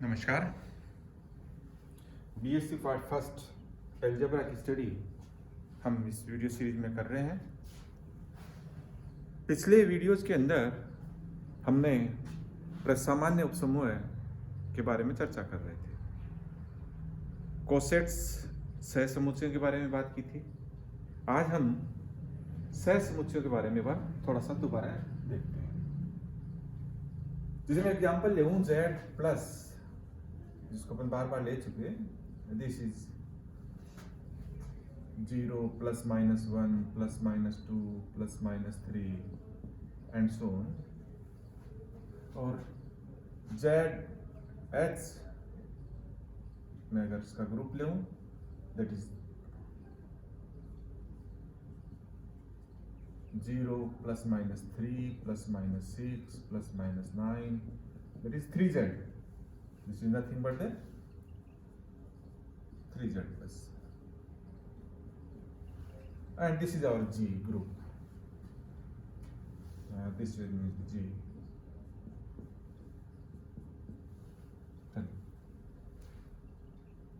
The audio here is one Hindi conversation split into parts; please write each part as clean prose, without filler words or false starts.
नमस्कार। बीएससी पार्ट फर्स्ट एल्जेब्रा की स्टडी हम इस वीडियो सीरीज में कर रहे हैं। पिछले वीडियोस के अंदर हमने प्रसामान्य उपसमूह के बारे में चर्चा कर रहे थे। कोसेट्स सहसमुच्चयों के बारे में बात की थी। आज हम सहसमुच्चयों के बारे में थोड़ा सा दोबारा देखते हैं। जैसे मैं एग्जाम्पल ले Z प्लस, जिसको अपन बार बार ले चुके हैं, this is 0 plus minus 1 plus minus 2 plus minus 3 and so on. और ZH मैं अगर इसका ग्रुप लूं, that is 0 plus minus 3 plus minus 6 plus minus 9, that is 3Z. This is nothing but the 3Z plus. And this is our G group. This is G.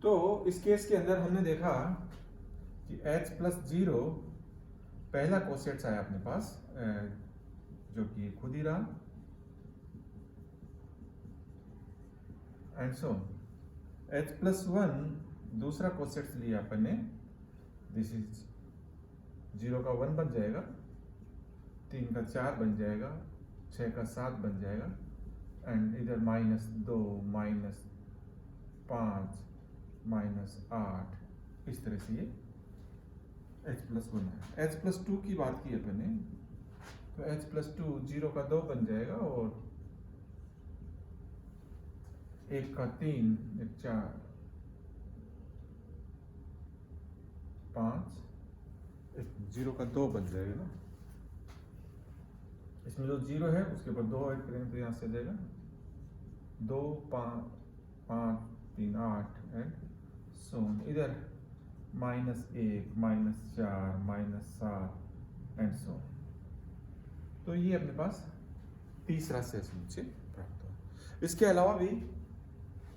तो इस केस के अंदर हमने देखा कि H प्लस 0 पहला कोसेट्स आया अपने पास, जो कि खुद ही रहा, एंड सो H प्लस 1 दूसरा कोसेट्स लिया अपन ने, दिस इज 0 का 1 बन जाएगा, 3 का 4 बन जाएगा, 6 का 7 बन जाएगा, एंड इधर माइनस 2 माइनस 5 माइनस 8, इस तरह से ये H प्लस 1 है। H प्लस 2 की बात की अपन ने, तो H प्लस 2 0 का 2 बन जाएगा, और 1 का 3, 1 4 5, 0 का 2 बन जाएगा ना। इसमें जो 0 है उसके ऊपर 2 ऐड करेंगे तो यहाँ से जाएगा 2 5 5 3 8 एंड सो इधर minus 1 minus 4 minus 7 and so. तो ये अपने पास तीसरा सहसमुच्चय प्राप्त हुआ। इसके अलावा भी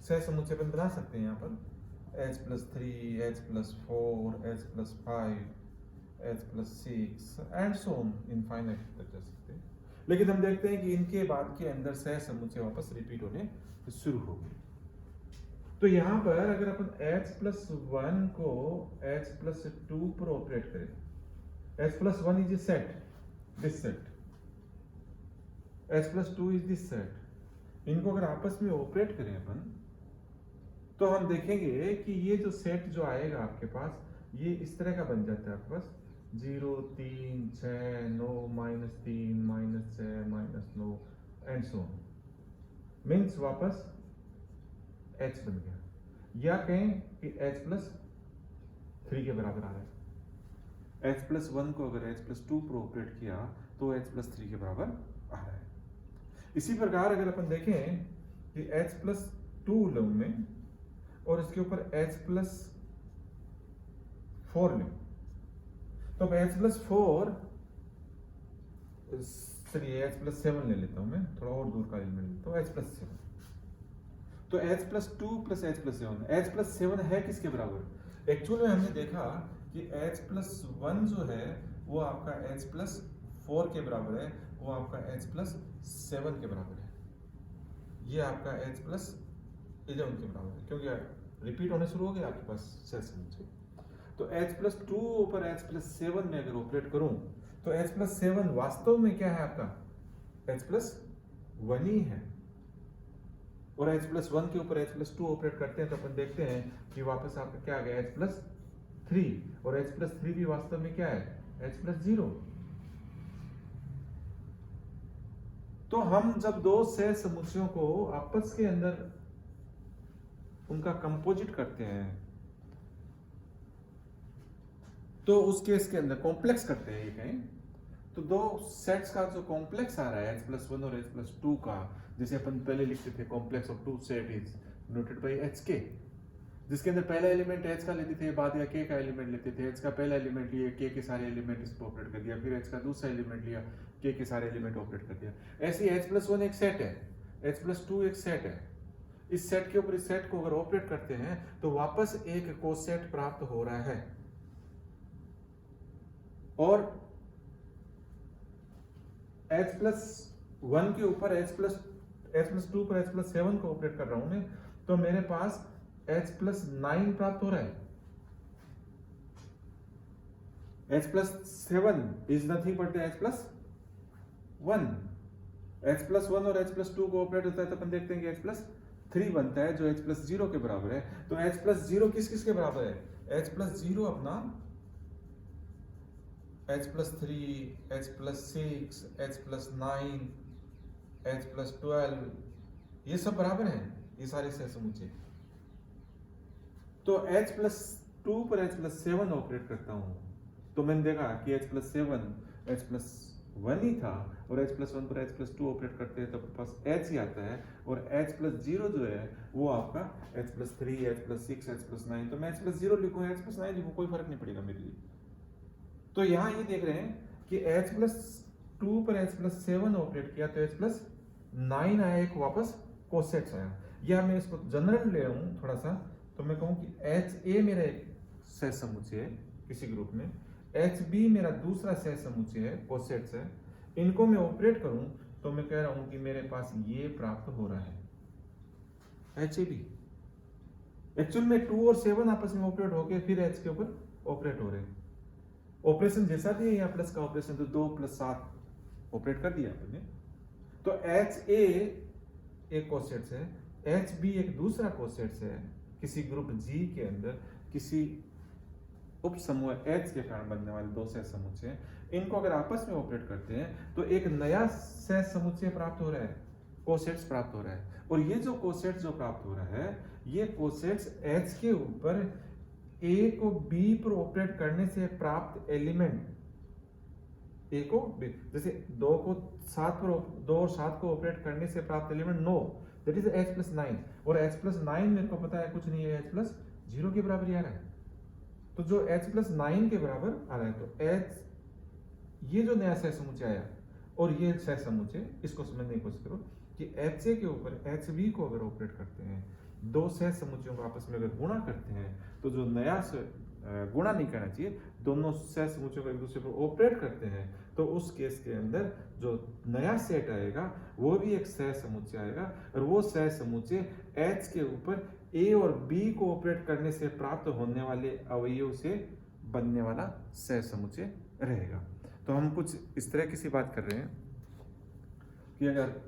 सहसमुच्चय अपन बना सकते हैं यहाँ पर H plus 3, H plus 4, H plus 5, H plus 6 and so infinite तक जा सकते हैं। लेकिन हम देखते हैं कि इनके बाद के अंदर सहसमुच्चय वापस रिपीट होने शुरू हो गए। तो यहाँ पर अगर अपन H प्लस 1 को H प्लस 2 पर ऑपरेट करें, H plus 1 is a set, this set, H plus 2 is this set, इनको अगर आपस में ऑपरेट करें अपन, तो हम देखेंगे कि ये जो सेट जो आएगा आपके पास, ये इस तरह का बन जाता है आपके पास 0 3 6 9 minus 3 minus 6 minus 9 and so means वापस H बन गया, या कहें कि H प्लस 3 के बराबर आ रहा है। H प्लस 1 को अगर H प्लस 2 पर ऑपरेट किया तो H प्लस 3 के बराबर आ रहा है। इसी प्रकार अगर अपन देखें कि H प्लस 2 लूं में और इसके ऊपर H प्लस 4 लूं, तो अब H प्लस 4, चलिए H प्लस 7 ले लेता हूं मैं, थोड़ा और दूर का एलिमेंट लेता हूं, H प्लस 7। तो H plus 2 plus H plus 7, H plus 7 है किसके बराबर? एक्चुअल में हमने देखा कि H प्लस 1 जो है वो आपका H प्लस 4 के बराबर है, वो आपका H प्लस 7 के बराबर है, ये आपका H प्लस 11 के बराबर है, क्योंकि रिपीट होने शुरू हो गया आपके पास सहसमुच्चय। तो H प्लस 2 ऊपर H प्लस 7 में अगर ऑपरेट करूं, तो H प्लस 7 वास्तव में क्या है आपका? H प्लस 1 ही है, और H प्लस 1 के ऊपर H प्लस 2 ऑपरेट करते हैं तो अपन देखते हैं कि वापस आपका क्या आ गया H प्लस 3, और H प्लस 3 भी वास्तव में क्या है? H plus 0। तो हम जब दो सहसमुच्चयों को आपस के अंदर उनका कंपोजिट करते हैं, तो उस केस के अंदर कॉम्प्लेक्स करते हैं ये कहें, तो दो सेट्स का जो कॉम्प्लेक्स आ रहा है H प्लस 1 और H प्लस 2 का, जैसे अपन पहले लिखते थे complex of two set is noted by HK, जिसके अंदर पहला एलिमेंट H का लेते थे, बाद में K का एलिमेंट लेते थे, H का पहला एलिमेंट लिया, K के सारे एलिमेंट इस पर ऑपरेट कर दिया, फिर H का दूसरा एलिमेंट लिया, K के सारे एलिमेंट ऑपरेट कर दिया। ऐसे H प्लस 1 एक सेट है, H प्लस 2 एक सेट है। इस सेट के ऊपर इस सेट को अगर ऑपरेट करते हैं तो वापस एक कोसेट प्राप्त हो रहा है। और h+1 के ऊपर h+2 पर h+7 को ऑपरेट कर रहा हूं मैं, तो मेरे पास h+9 प्राप्त हो रहा है। h+7 is nothing but h+1। h+1 और h+2 को ऑपरेट होता है तो अपन देखते हैं कि h+3 बनता है जो h+0 के बराबर है। तो h+0 किस किस के बराबर है? h+0 अपना h+3, h+6, h+9, h+12 ये सब बराबर हैं, ये सारे सहसमुच्चय। तो h+2 पर h+7 ऑपरेट करता हूं तो मैंने देखा कि h+7 h+1 ही था, और h+1 पर h+2 ऑपरेट करते हैं तो अपने पास h ही आता है, और h+0 जो है वो आपका h+3, h+6, h+9, तो मैं h+0 लिखूं h+9 लिखूं कोई फर्क नहीं पड़ेगा मेरे लिए। तो यहाँ ये देख रहे हैं कि h+2 पर h+7 ऑपरेट किया तो h+9 आया, एक वापस कोसेट्स आया। या मैं इसको जनरल ले रहा हूँ थोड़ा सा, तो मैं कहूँ कि HA मेरा एक सहसमुच्चय है किसी ग्रुप में, HB मेरा दूसरा सहसमुच्चय है, कोसेट्स है, इनको मैं ऑपरेट करूं तो मैं कह रहा हूं कि मेरे पास ये प्राप्त हो रहा है HAB। एक्चुअल में 2 और 7 आपस में ऑपरेट होके फिर H के ऊपर ऑपरेट हो रहे हैं। ऑपरेशन जैसा भी है यहाँ प्लस का ऑपरेशन, तो 2 + 7 ऑपरेट कर दिया आपने। तो HA एक कोसेट्स है, HB एक दूसरा कोसेट्स है किसी ग्रुप G के अंदर, किसी उप समूह H के कारण बनने वाले दो सहसमुच्चय, इनको अगर आपस में ऑपरेट करते हैं तो एक नया सहसमुच्चय प्राप्त हो रहा है, कोसेट्स प्राप्त हो रहा है। और ये जो कोसेट्स जो प्राप्त हो रहा है, ये कोसेट्स H के ऊपर A को B पर ऑपरेट करने से प्राप्त एलिमेंट, A को B, जैसे 2 और 7 को ऑपरेट करने से प्राप्त एलिमेंट 9, दैट इज h+9, और h+9 मेरे को पता है कुछ नहीं है, h+0 के बराबर ही आ रहा है। तो जो h+9 के बराबर आ रहा है, तो h ये जो नया सहसमुच्चय आया और ये सहसमुच्चय, इसको समझने की कोशिश करो कि HA के ऊपर HB को अगर ऑपरेट करते हैं, दो सहसमुच्चयों को आपस में अगर गुणा करते हैं, तो जो नया गुणा नहीं करना चाहिए, दोनों सहसमुच्चयों को एक दूसरे पर ऑपरेट करते हैं, तो उस केस के अंदर जो नया सेट आएगा वो भी एक सहसमुच्चय आएगा, और वो सहसमुच्चय H के ऊपर A और B को ऑपरेट करने से प्राप्त होने वाले अवयव से बनने वाला सहसमुच्चय रहेगा। तो हम कुछ इस तरह की सी बात कर रहे हैं कि अगर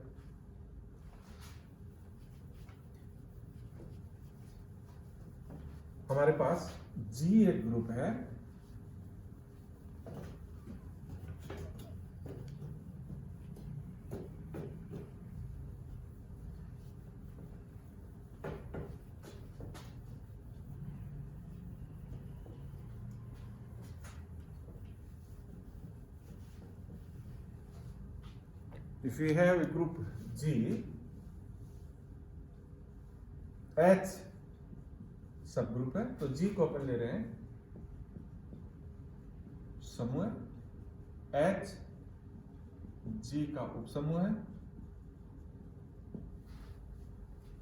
हमारे पास G एक ग्रुप है, if we have a group G, H सब ग्रुप है, तो G को अपन ले रहे हैं समूह, H G का उपसमूह है,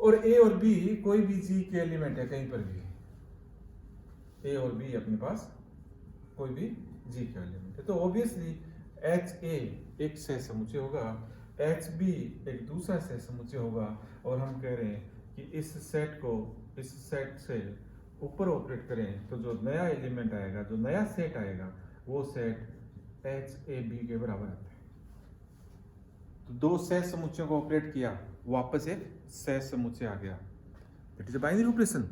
और A और B कोई भी G के एलिमेंट है कहीं पर भी, A और B अपने पास कोई भी G का एलिमेंट है, तो ऑब्वियसली HA एक सहसमुच्चय होगा, HB एक दूसरा सहसमुच्चय होगा, और हम कह रहे हैं कि इस सेट को इस सेट से ऊपर ऑपरेट करें तो जो नया एलिमेंट आएगा, जो नया सेट आएगा, वो सेट HAB के बराबर आता है। तो दो सहसमुच्चयों को ऑपरेट किया, वापस एक सहसमुच्चय आ गया, that is a binary operation.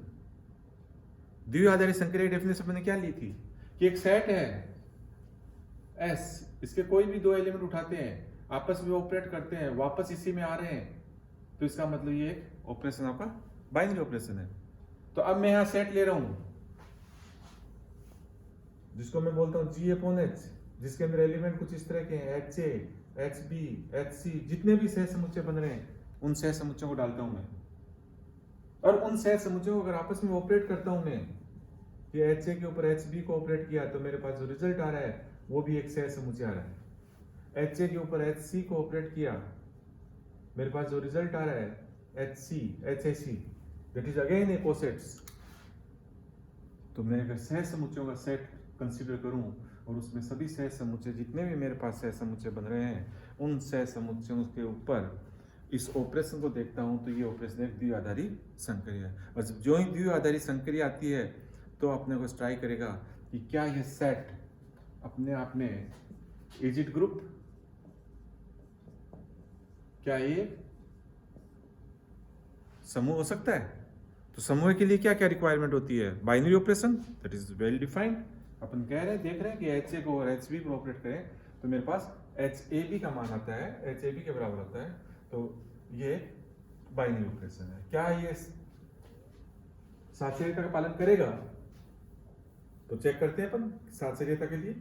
द्विआधारी संक्रिया की डेफिनेशन मैंने क्या ली थी कि एक सेट है S, इसके कोई भी दो एलिमेंट उठाते हैं, आपस में ऑपरेट करते हैं, वापस इसी में आ रहे हैं, तो इसका मतलब ये एक ऑपरेशन आपका बाइनरी ऑपरेशन है। तो अब मैं यहां सेट ले रहा हूं जिसको मैं बोलता हूं G/H, जिसके अंदर एलिमेंट कुछ इस तरह के हैं, HA, HB, HC, जितने भी सहसमुच्चय बन रहे हैं उन सहसमुच्चयों को डालता हूं मैं, और उन सहसमुच्चयों को अगर आपस में ऑपरेट करता हूं मैं, कि HA के ऊपर HB को ऑपरेट किया तो मेरे पास जो रिजल्ट आ रहा है वो भी एक सहसमुच्चय आ रहा है। HA के ऊपर HC को ऑपरेट किया, मेरे पास जो रिजल्ट आ रहा है HAC that is again a cosets। तो मैं अगर सह समुच्चयों का सेट कंसीडर करूं और उसमें सभी सह समुच्चय जितने भी मेरे पास सह समुच्चय बन रहे हैं उन सह समुच्चयों के ऊपर इस ऑपरेशन को देखता हूं तो ये ऑपरेशन एक द्विआधारी संक्रिया है। और जब जो ही द्विआधारी संक्रिया आती है तो अपने को स्ट्राइक करेगा कि क्या यह सेट अपने आप में इज इट ग्रुप, क्या ये समूह हो सकता है। तो समूह के लिए क्या क्या रिक्वायरमेंट होती है, binary operation that is well defined. अपन कह रहे हैं देख रहे हैं कि HA को और HB को ऑपरेट करें तो मेरे पास HAB का मान आता है, HAB के बराबर आता है, तो ये बाइनरी ऑपरेशन है। क्या ये साचर्यता का पालन करेगा, तो चेक करते हैं अपन साचर्यता के लिए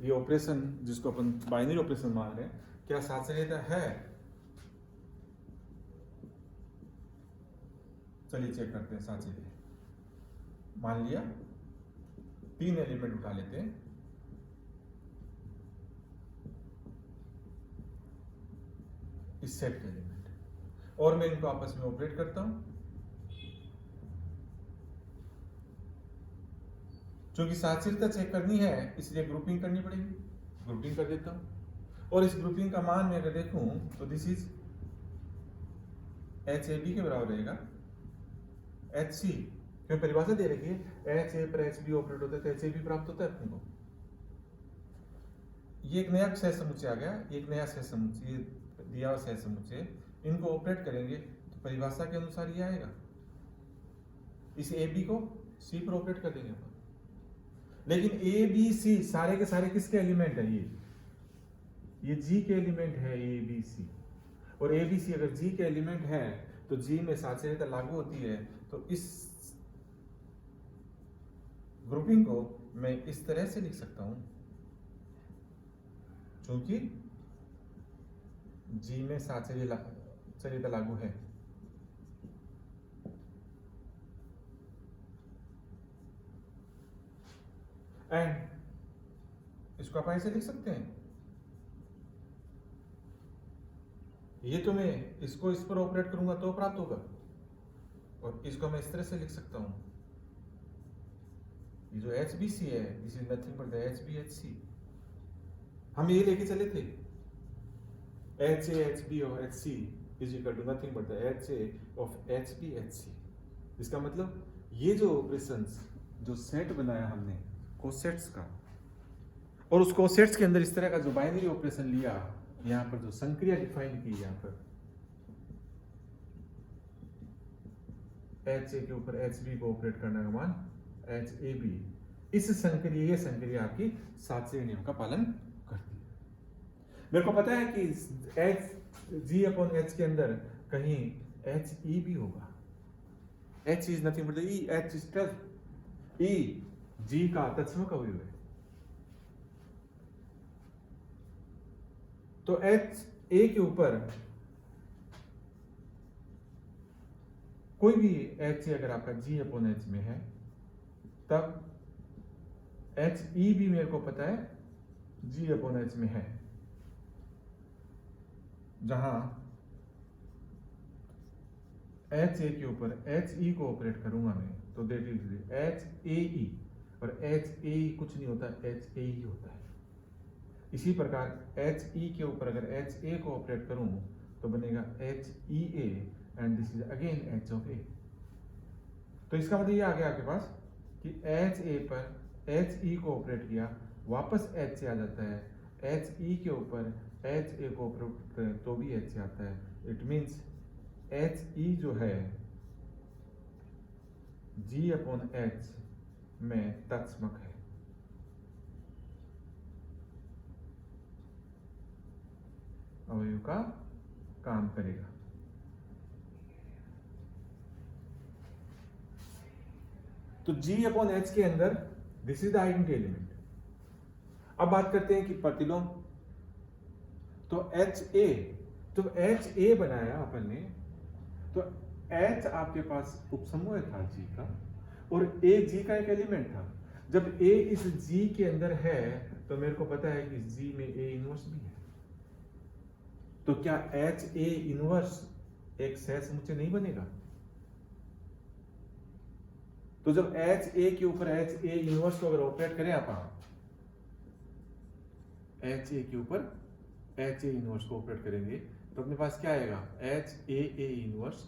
ये ऑपरेशन जिसको अपन बाइनरी ऑपरेशन मान रहे हैं क्या साचर्यता है। चलिए चेक करते हैं साचर्य। मान लिया 3 एलिमेंट उठा लेते हैं, इस सेट के एलिमेंट, और मैं इनको आपस में ऑपरेट करता हूं। क्योंकि साचर्यता चेक करनी है इसलिए ग्रुपिंग करनी पड़ेगी, ग्रुपिंग कर देता हूं। और इस ग्रुपिंग का मान मैं अगर देखूं तो दिस इज HAB के बराबर रहेगा HC, क्योंकि परिभाषा दे रखी है HA पर HB ऑपरेट होता है तो HAB प्राप्त होता है अपन को। ये एक नया सह समुच्चय आ गया, एक नया सह समुच्चय दिया हुआ सह समुच्चय, इनको ऑपरेट करेंगे तो परिभाषा के अनुसार ये आएगा। इस AB को C पर ऑपरेट कर देंगे अपन। लेकिन ABC सारे के सारे किसके एलिमेंट है, ये G के एलिमेंट है ABC, और ABC अगर G के एलिमेंट है तो G में साचर्यता लागू होती है। तो इस ग्रुपिंग को मैं इस तरह से लिख सकता हूं, क्योंकि G में साचर्यता लागू है। एंड इसको आप ऐसे लिख सकते हैं, ये तो मैं इसको इस पर ऑपरेट करूंगा तो प्राप्त होगा, और इसको मैं इस तरह से लिख सकता हूं, ये जो HBC है this is nothing but the HBHC। हम ये लेके चले थे HA HB और HC is equal to nothing but the HA of HBHC। इसका मतलब ये जो ऑपरेशंस जो सेट बनाया हमने कोसेट्स का, और उस कोसेट्स के अंदर इस तरह का जो बाइनरी ऑपरेशन लिया, यहाँ पर जो संक्रिया डिफाइन की यहाँ पर HA के ऊपर HB को ऑपरेट करने का मान HAB, इस संक्रिया ये संक्रिया आपकी साचर्य नियम का पालन करती है। मेरे को पता है कि G अपॉन H के अंदर कहीं HE भी होगा। H is nothing but E, H is E G का तत्समक अवयव है। तो HA के ऊपर कोई भी HA अगर आपका G अपॉन H में है तब HE भी मेरे को पता है G अपॉन H में है। जहां HA के ऊपर HE को ऑपरेट करूंगा मैं तो दैट इज HAE, और HAE कुछ नहीं होता, HAE होता है। इसी प्रकार HE के ऊपर अगर HA को ऑपरेट करूं तो बनेगा HEA and this is again H of A। तो इसका मतलब ये आ गया आपके पास कि HA पर HE को ऑपरेट किया, वापस HA आ जाता है, HE के ऊपर HA को ऑपरेट करें तो भी HA आता है। इट मीन्स HE जो है G अपॉन H में तत्समक है। अवयव का काम करेगा। तो G अपॉन H के अंदर this is the identity element. अब बात करते हैं कि प्रतिलोम। तो HA बनाया अपन ने, तो H आपके पास उपसमूह था G का, और A G का एक एलिमेंट था। जब A इस G के अंदर है तो मेरे को पता है कि G में A इनवर्स भी है। तो क्या HA इनवर्स एक सह समुच्चय नहीं बनेगा। तो जब एच ए के ऊपर एच ए इनवर्स को अगर ऑपरेट करें आप, एच ए के ऊपर एच ए इनवर्स को ऑपरेट करेंगे तो अपने पास क्या आएगा, H A inverse,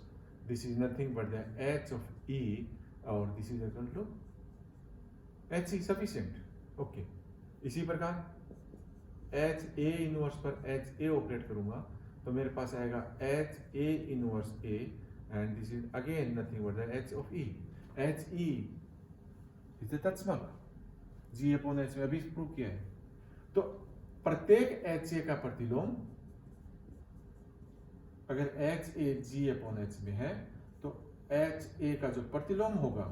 this is nothing but the H of E और this is equal to H E sufficient. Okay, इसी प्रकार एच ए इनवर्स पर एच ए ऑपरेट करूंगा तो मेरे पास आएगा H A inverse A and this is again nothing but the H of E. H E is the तत्समक, जी अपॉन एच में अभी प्रूव किया है। तो प्रत्येक एच ए का प्रतिलोम अगर H A G upon H में है तो एच ए का जो प्रतिलोम होगा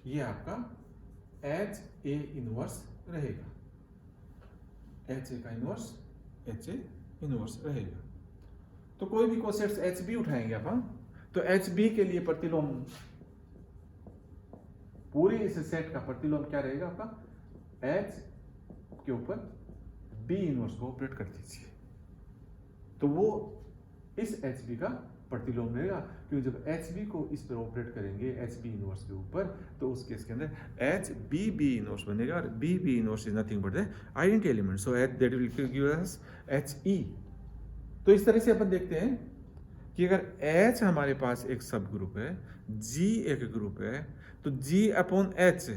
ये आपका एच ए इनवर्स रहेगा। एच ए का इनवर्स एच ए इनवर्स रहेगा। तो कोई भी कोसेट्स एच बी उठाएंगे आप, तो एच बी के लिए प्रतिलोम, पूरे इस सेट का प्रतिलोम क्या रहेगा आपका, एच के ऊपर बी इनवर्स को ऑपरेट कर दीजिए तो वो इस एच बी का प्रतिलोम रहेगा। क्योंकि जब एच बी को इस पर ऑपरेट करेंगे एच बी इनवर्स के ऊपर तो उस केस के अंदर एच बी बी इनवर्स बनेगा और B B inverse is nothing but the identity element, so H that will give us H E. तो इस तरह से अपन देखते हैं कि अगर एच हमारे पास एक सब ग्रुप है, जी एक ग्रुप है, तो जी अपॉन एच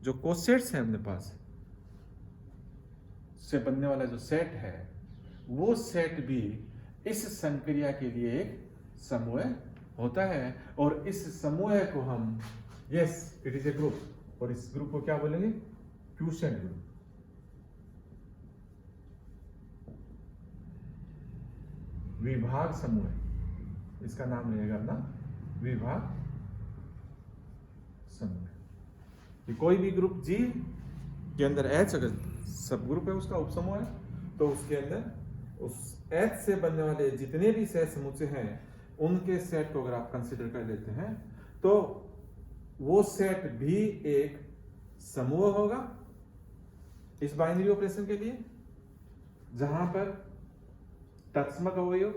जो कोसेट्स है अपने पास से बनने वाला जो सेट है वो सेट भी इस संक्रिया के लिए एक समूह होता है और इस समूह को हम, yes it is a group, और इस ग्रुप को क्या बोलेंगे, क्वोशिएंट ग्रुप। विभाग समूह, इसका नाम रहेगा अपना विभाग समूह। कि कोई भी ग्रुप जी के अंदर एच अगर सब ग्रुप है उसका उपसमूह है तो उसके अंदर उस एच से बनने वाले जितने भी सह समुच्चय हैं उनके सेट को अगर आप कंसिडर कर लेते हैं तो वो सेट भी एक समूह होगा इस बाइनरी ऑपरेशन के लिए, जहां पर तत्समक अवयव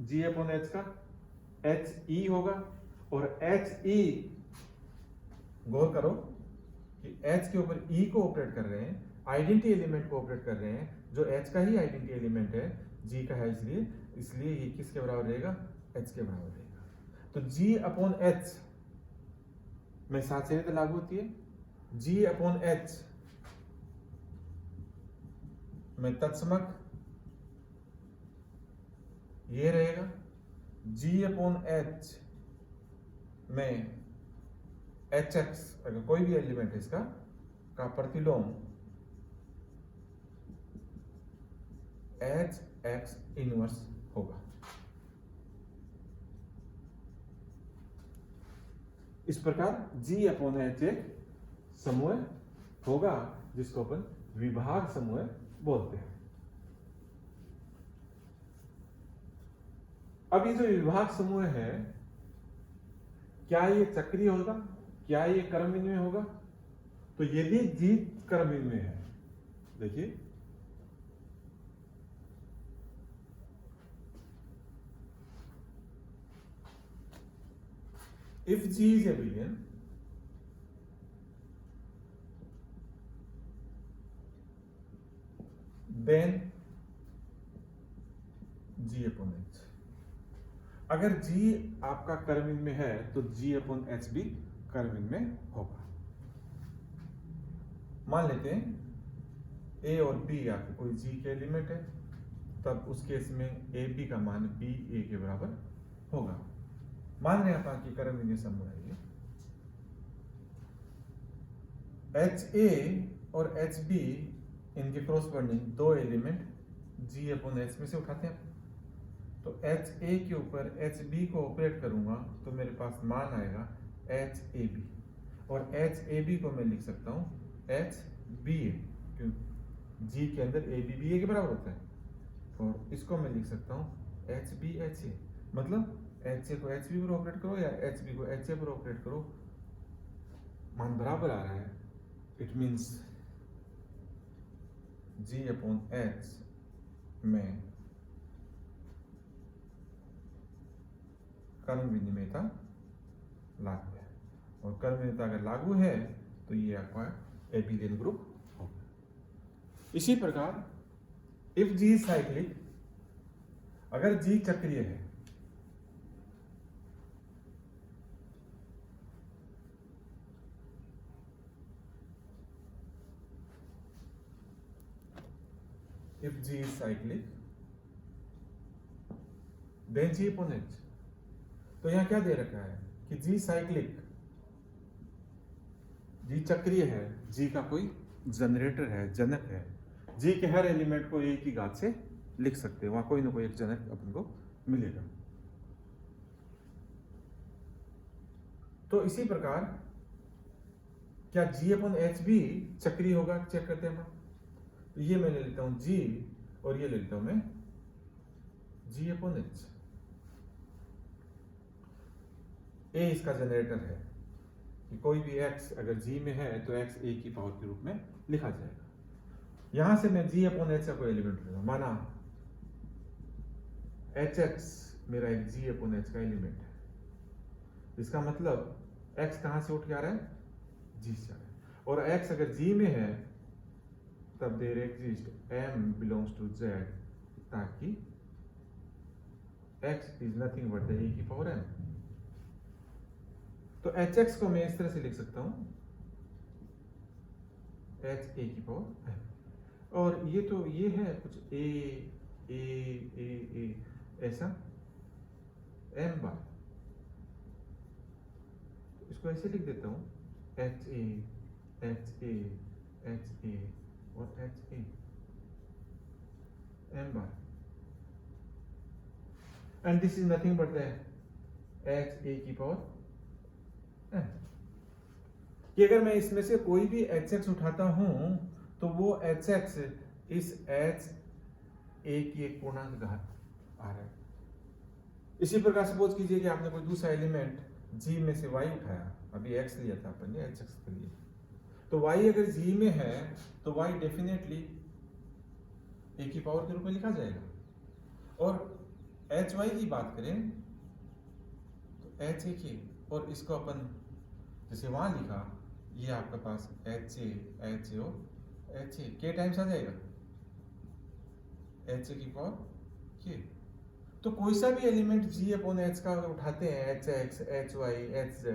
जी अपॉन एच का एच ई होगा और एच ई, गौर करो कि एच के ऊपर ई को ऑपरेट कर रहे हैं, आइडेंटिटी एलिमेंट को ऑपरेट कर रहे हैं जो एच का ही आइडेंटिटी एलिमेंट है, जी का है, इसलिए ये किसके बराबर रहेगा, एच के बराबर रहेगा। तो जी अपॉन एच में साचर्यता लागू होती है, जी अपॉन एच में तत्समक ये रहेगा, जी अपॉन एच में एच एक्स अगर कोई भी एलिमेंट है इसका का प्रतिलोम एच एक्स इनवर्स होगा। इस प्रकार जी अपॉन एच एक समूह होगा जिसको अपन विभाग समूह बोलते हैं। अब ये जो विभाग समूह है क्या ये चक्रीय होगा, क्या ये क्रमविन्वय होगा, तो यदि जी क्रमविन्वय है, देखिए if G is abelian then G upon H, अगर G आपका कर्मिन में है तो G अपॉन H भी कर्मिन में होगा। मान लेते हैं A और B आपके कोई G के एलिमेंट है, तब उस केस में ए बी का मान बी ए के बराबर होगा। मान रहे हैं आप कि कर्मविन्वय समूह है ये, एच ए और एच बी इनके क्रॉसबॉन्डिंग दो एलिमेंट जी अपॉन एच में से उठाते हैं, तो एच ए के ऊपर एच बी को ऑपरेट करूंगा तो मेरे पास मान आएगा एच ए बी, और एच ए बी को मैं लिख सकता हूं एच बी ए, क्यों जी के अंदर ए बी ए के बराबर होता है, और इसको मैं लिख सकता हूं एच बी एच ए, मतलब एच ए को एच बी पर ऑपरेट करो या एच बी को एच ए पर ऑपरेट करो, मान बराबर आ रहा है। It means G upon H में कर्म विनिमेयता लागू है, और कर्म विनिमेयता अगर लागू है तो ये आपका एबिलियन ग्रुप होगा। इसी प्रकार इफ जी साइक्लिक, अगर जी चक्रीय है, if G is cyclic then G upon H, तो यहां क्या दे रखा है कि G साइक्लिक, G चक्रीय है, G का कोई जनरेटर है, जनक है, G के हर एलिमेंट को एक ही घात से लिख सकते हैं, वहां कोई ना कोई एक जनक अपन को मिलेगा। तो इसी प्रकार क्या G अपॉन H भी चक्रीय होगा, चेक करते हैं हम। तो ये मैं ले लेता हूं G और ये ले लेता हूं मैं G अपॉन H। A इसका जनरेटर है कि कोई भी x अगर G में है तो x a की पावर के रूप में लिखा जाएगा। यहां से मैं G अपॉन H का कोई एलिमेंट लूंगा, माना HX मेरा एक G अपॉन H का एलिमेंट है, इसका मतलब x कहां से उठ के आ रहा है, G से आ रहा है, और x अगर G में है तब there exist m belongs to z, ताकि x is nothing but the a की पावर m। तो hx को मैं इस तरह से लिख सकता हूं h a की पावर m, और ये तो ये है कुछ a ऐसा m बार, इसको ऐसे लिख देता हूं h a और h a m bar, and this is nothing but the h a की पावर m। कि अगर मैं इसमें से कोई भी hx उठाता हूं तो वो hx इस h a की एक पूर्णांक घात आ रहा है। इसी प्रकार सपोज कीजिए कि आपने कोई दूसरा एलिमेंट g में से y उठाया, अभी x लिया था अपन ने hx के लिए, तो y अगर g में है तो y डेफिनेटली a की पावर के रूप में लिखा जाएगा। और hy की बात करें तो h a के, और इसको अपन जैसे वहां लिखा, ये आपके पास h a और h a k टाइम्स आ जाएगा h a की पावर k। तो कोई सा भी एलिमेंट g अपॉन h का उठाते हैं, hx, hy, hz,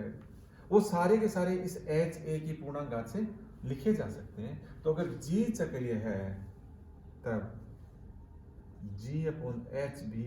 वो सारे के सारे इस h a की पूर्णांक घात से लिखे जा सकते हैं। तो अगर g चक्रीय है तब g अपॉन h भी